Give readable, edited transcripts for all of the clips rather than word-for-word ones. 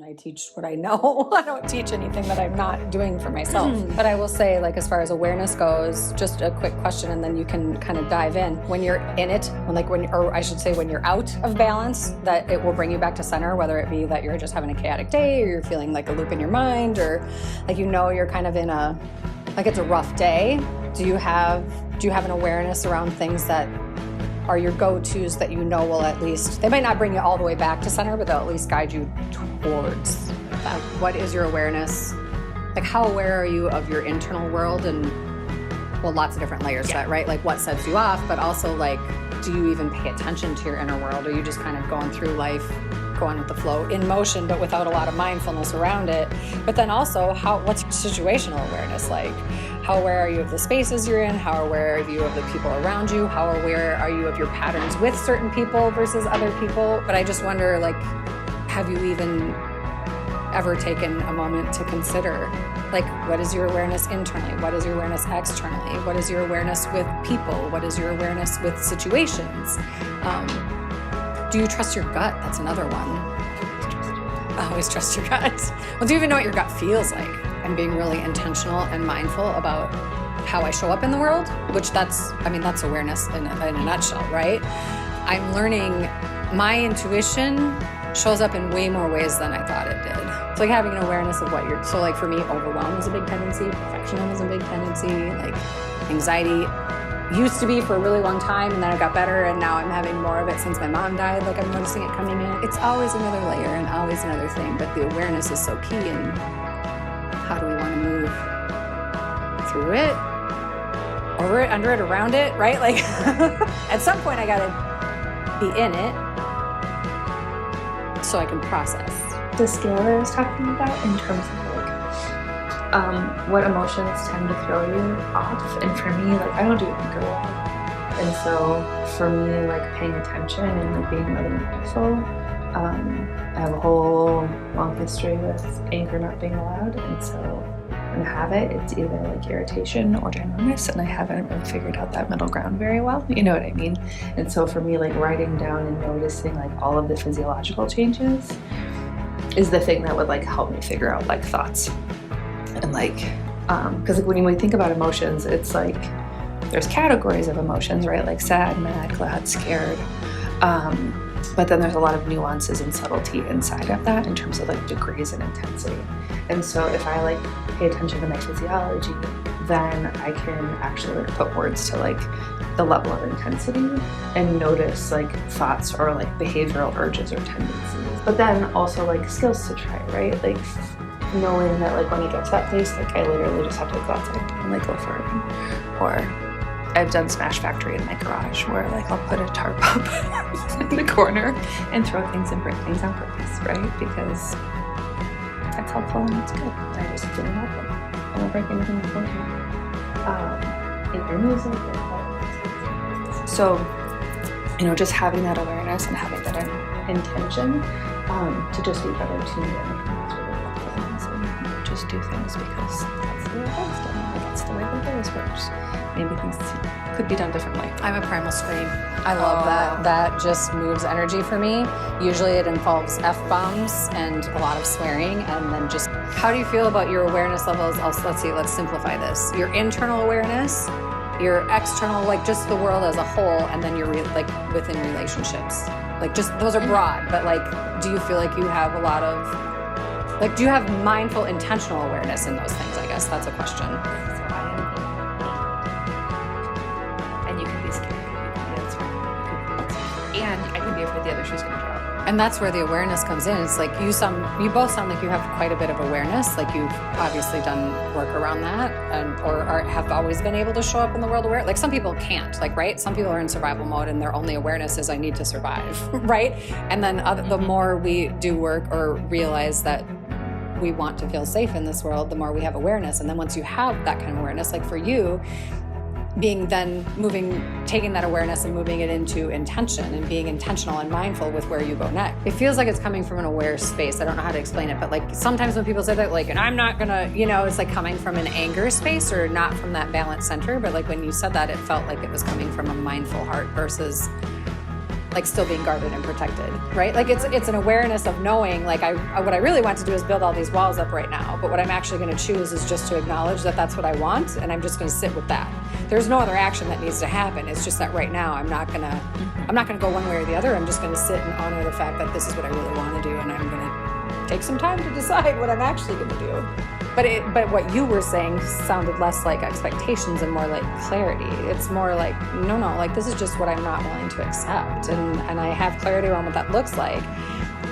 I teach what I know. I don't teach anything that I'm not doing for myself. But I will say, like, as far as awareness goes, just a quick question, and then you can kind of dive in. When you're in it, or I should say when you're out of balance, that it will bring you back to center, whether it be that you're just having a chaotic day, or you're feeling like a loop in your mind, or like, you're kind of in it's a rough day. Do you have an awareness around things that are your go-tos that will at least, they might not bring you all the way back to center, but they'll at least guide you towards that? What is your awareness? Like, how aware are you of your internal world? And, well, lots of different layers to that, right? Like, what sets you off, but also, like, do you even pay attention to your inner world? Or are you just kind of going through life, going with the flow, in motion, but without a lot of mindfulness around it? But then also, what's your situational awareness like? How aware are you of the spaces you're in? How aware are you of the people around you? How aware are you of your patterns with certain people versus other people? But I just wonder, like, have you even ever taken a moment to consider, like, what is your awareness internally? What is your awareness externally? What is your awareness with people? What is your awareness with situations? Do you trust your gut? That's another one. Always trust your gut. Well, do you even know what your gut feels like? And being really intentional and mindful about how I show up in the world, which that's awareness in a nutshell, right? I'm learning my intuition shows up in way more ways than I thought it did. It's like having an awareness of so like for me, overwhelm is a big tendency, perfectionism is a big tendency, like anxiety used to be for a really long time, and then it got better, and now I'm having more of it since my mom died. Like, I'm noticing it coming in. It's always another layer and always another thing, but the awareness is so key. And how do we want to move through it, over it, under it, around it, right? Like, at some point I gotta be in it so I can process. The scale that I was talking about in terms of what emotions tend to throw you off, and for me, like, I don't do anger well, and so for me, like, paying attention and like being really mindful, I have a whole long history with anger not being allowed, and so when I have it, it's either like irritation or ginormous, and I haven't really figured out that middle ground very well, you know what I mean? And so for me, like, writing down and noticing like all of the physiological changes is the thing that would like help me figure out like thoughts. And like, because like when we think about emotions, it's like there's categories of emotions, right? Like sad, mad, glad, scared. But then there's a lot of nuances and subtlety inside of that in terms of like degrees and intensity. And so if I like pay attention to my physiology, then I can actually like put words to like the level of intensity and notice like thoughts or like behavioral urges or tendencies. But then also like skills to try, right? Like knowing that like when I get to that place, like I literally just have to go outside and like go for a run. Or I've done Smash Factory in my garage where like I'll put a tarp up in the corner and throw things and break things on purpose, right? Because that's helpful and it's good. I just feel helpful. I don't break anything important. In your music or so, just having that awareness and having that intention to just be better tuned in. Just do things because that's the way it is done. Like, that's the way the world works. Maybe things could be done differently. I'm a primal scream. I love that. That just moves energy for me. Usually it involves F-bombs and a lot of swearing, and then just, how do you feel about your awareness levels? Let's simplify this. Your internal awareness, your external, like just the world as a whole, and then your like within relationships. Like, just, those are broad, but like, do you feel like you have a lot of, like, do you have mindful, intentional awareness in those things? I guess that's a question. And you can be scared, you can be uncertain, and I can be afraid the other shoe's gonna drop. And that's where the awareness comes in. It's like you both sound like you have quite a bit of awareness. Like, you've obviously done work around that, or have always been able to show up in the world aware. Like, some people can't, like, right? Some people are in survival mode and their only awareness is I need to survive, right? And then the more we do work or realize that we want to feel safe in this world, the more we have awareness. And then once you have that kind of awareness, like for you, taking that awareness and moving it into intention and being intentional and mindful with where you go next. It feels like it's coming from an aware space. I don't know how to explain it, but like sometimes when people say that, like, and I'm not gonna, it's like coming from an anger space or not from that balance center. But like when you said that, it felt like it was coming from a mindful heart versus like still being guarded and protected, right? Like it's an awareness of knowing, like what I really want to do is build all these walls up right now, but what I'm actually going to choose is just to acknowledge that that's what I want, and I'm just going to sit with that. There's no other action that needs to happen. It's just that right now I'm not gonna go one way or the other. I'm just going to sit and honor the fact that this is what I really want to do, and I'm going to take some time to decide what I'm actually going to do. But what you were saying sounded less like expectations and more like clarity. It's more like, no, like this is just what I'm not willing to accept. And I have clarity around what that looks like.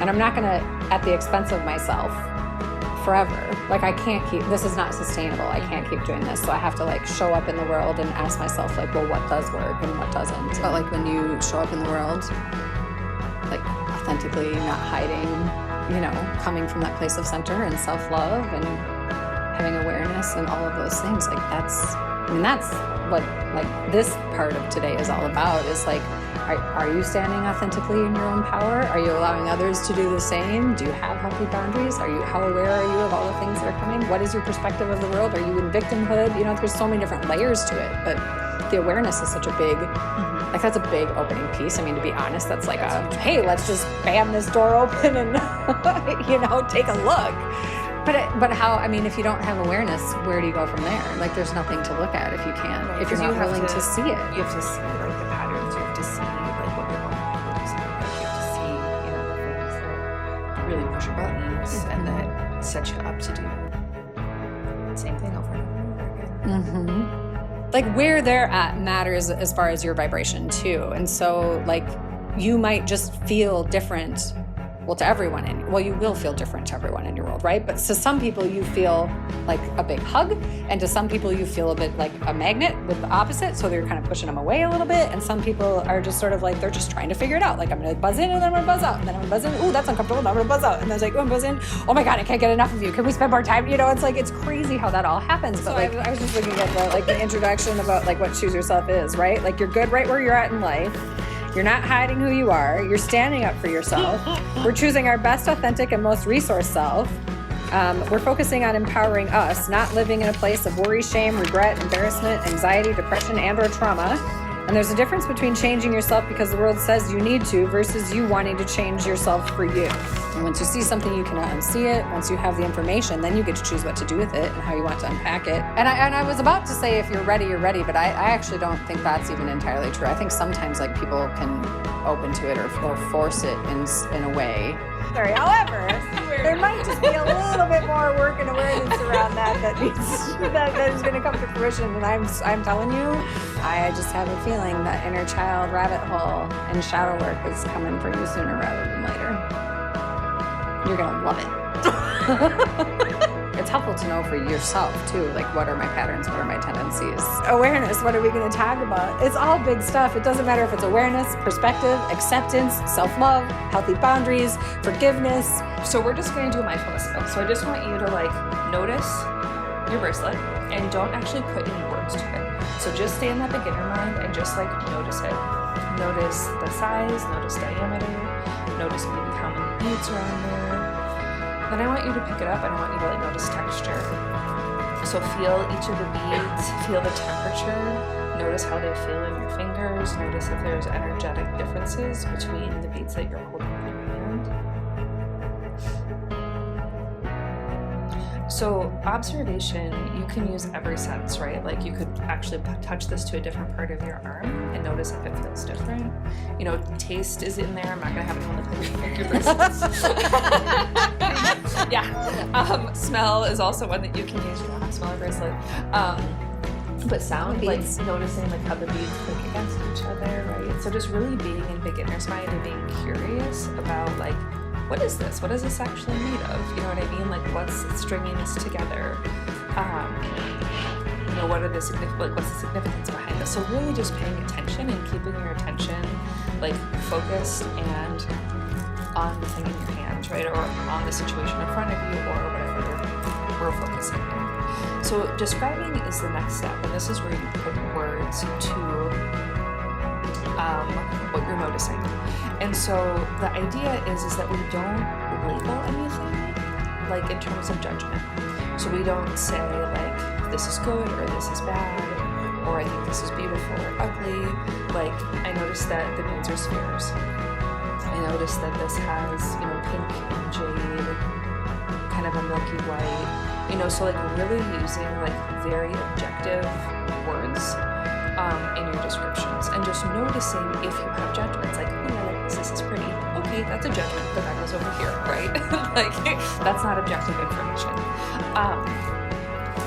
And I'm not gonna, at the expense of myself, forever. Like I can't this is not sustainable. I can't keep doing this. So I have to like show up in the world and ask myself like, well, what does work and what doesn't? But like when you show up in the world, like authentically, not hiding, coming from that place of center and self-love and having awareness and all of those things, like that's what like this part of today is all about, is like, are you standing authentically in your own power? Are you allowing others to do the same? Do you have healthy boundaries? How aware are you of all the things that are coming? What is your perspective of the world? Are you in victimhood? There's so many different layers to it, but the awareness is such a big, like that's a big opening piece. I mean, to be honest, that's like hey, let's just bam this door open and, take a look. But how, if you don't have awareness, where do you go from there? Like there's nothing to look at if you can't, if you're not willing to see it. You have to see like the patterns, you have to see like what your vulnerabilities are, like you have to see, the things that really push your buttons and that set you up to do the same thing over and over again. Like where they're at matters as far as your vibration too. And so like you might just feel different, to everyone you will feel different to everyone in your world, right? But to some people you feel like a big hug, and to some people you feel a bit like a magnet with the opposite, so they're kind of pushing them away a little bit. And some people are just sort of like, they're just trying to figure it out. Like I'm gonna buzz in and then I'm gonna buzz out, and then I'm gonna buzz in, ooh, that's uncomfortable, and I'm gonna buzz out, and then it's like, oh, I'm buzzing, oh my God, I can't get enough of you, can we spend more time? It's like, it's crazy how that all happens. But like I was just looking at the introduction about like what Choose Yourself is, right? Like you're good right where you're at in life. You're not hiding who you are. You're standing up for yourself. We're choosing our best, authentic, and most resource self. We're focusing on empowering us, not living in a place of worry, shame, regret, embarrassment, anxiety, depression, and or trauma. And there's a difference between changing yourself because the world says you need to versus you wanting to change yourself for you. And once you see something, you can unsee it. Once you have the information, then you get to choose what to do with it and how you want to unpack it. And I was about to say, if you're ready, you're ready, but I actually don't think that's even entirely true. I think sometimes like people can open to it or force it in a way. Sorry. However, there might just be a little bit more work and awareness around that is going to come to fruition. And I'm telling you, I just have a feeling that inner child rabbit hole and shadow work is coming for you sooner rather than later. You're going to love it. It's helpful to know for yourself too, like what are my patterns, what are my tendencies? Awareness, what are we going to talk about? It's all big stuff. It doesn't matter if it's awareness, perspective, acceptance, self-love, healthy boundaries, forgiveness. So we're just going to do a mindfulness skill. So I just want you to like notice your bracelet and don't actually put any words to it. So just stay in that beginner mind and just like notice it. Notice the size, notice diameter, notice maybe how many beads are on there. Then I want you to pick it up and I want you to like notice texture. So feel each of the beads, feel the temperature, notice how they feel in your fingers, notice if there's energetic differences between the beads that you're holding in your hand. So observation, you can use every sense, right? Like you could actually touch this to a different part of your arm and notice if it feels different. Taste is in there. I'm not gonna have anyone look your bracelets. Yeah. Smell is also one that you can use. You don't have to smell a bracelet. But sound, like noticing like how the beads click against each other, right? So just really being in beginner's mind and being curious about like, what is this? What is this actually made of? You know what I mean? Like what's stringing this together? What are the what's the significance behind this? So really just paying attention and keeping your attention like focused and on the thing in your hand, right? Or on the situation in front of you or whatever we're focusing on. So describing is the next step, and this is where you put words to what you're noticing. And so the idea is that we don't label anything like in terms of judgment. So we don't say like this is good or this is bad. or I think this is beautiful or ugly. Like, I noticed that the beads are spheres. I noticed that this has, you know, pink and jade, kind of a milky white, you know, so like really using like very objective words in your descriptions, and just noticing if you have judgments, like, oh, I like this is pretty. Okay, that's a judgment, but that goes over here, right? Like, that's not objective information.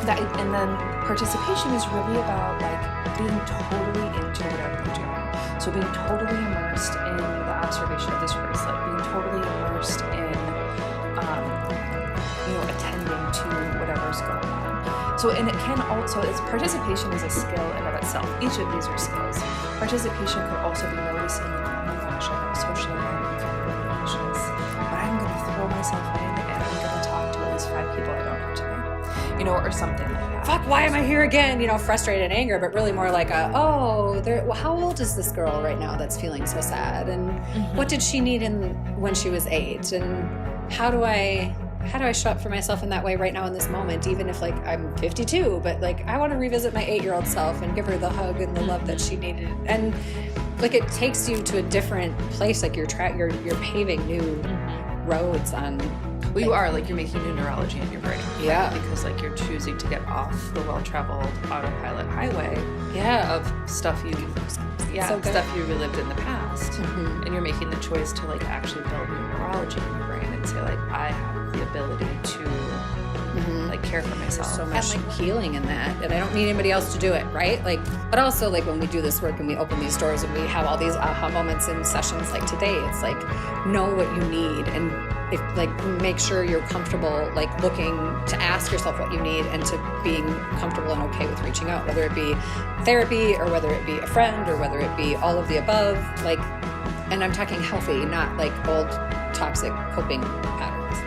And then participation is really about like being totally into whatever you're doing. So being totally immersed in the observation of this bracelet, being totally immersed in, you know, attending to whatever's going on. So, and it can also, participation is a skill in of itself. Each of these are skills. Participation could also be noticing, oh my gosh, I have social anxiety, I'm really anxious, but I'm going to throw myself in and I'm going to talk to at least 5 people I don't know today, you know, or something like that. Fuck, why am I here again? You know, frustrated and anger, but really more like well, how old is this girl right now that's feeling so sad? And what did she need when she was 8? And how do I show up for myself in that way right now in this moment, even if like I'm 52, but like I want to revisit my 8-year-old self and give her the hug and the love that she needed. And like it takes you to a different place, like you're paving new roads on. Well, you are, like, you're making new neurology in your brain. Yeah. Because, like, you're choosing to get off the well-traveled autopilot highway of stuff you relived in the past. And you're making the choice to, like, actually build new neurology in your brain and say, like, I have the ability to, like, care for myself. So much healing in that, and I don't need anybody else to do it, right? Like, but also, like, when we do this work and we open these doors and we have all these aha moments in sessions like today, it's like, know what you need, and if like make sure you're comfortable, like looking to ask yourself what you need and to being comfortable and okay with reaching out, whether it be therapy or whether it be a friend or whether it be all of the above. Like, and I'm talking healthy, not like old toxic coping patterns.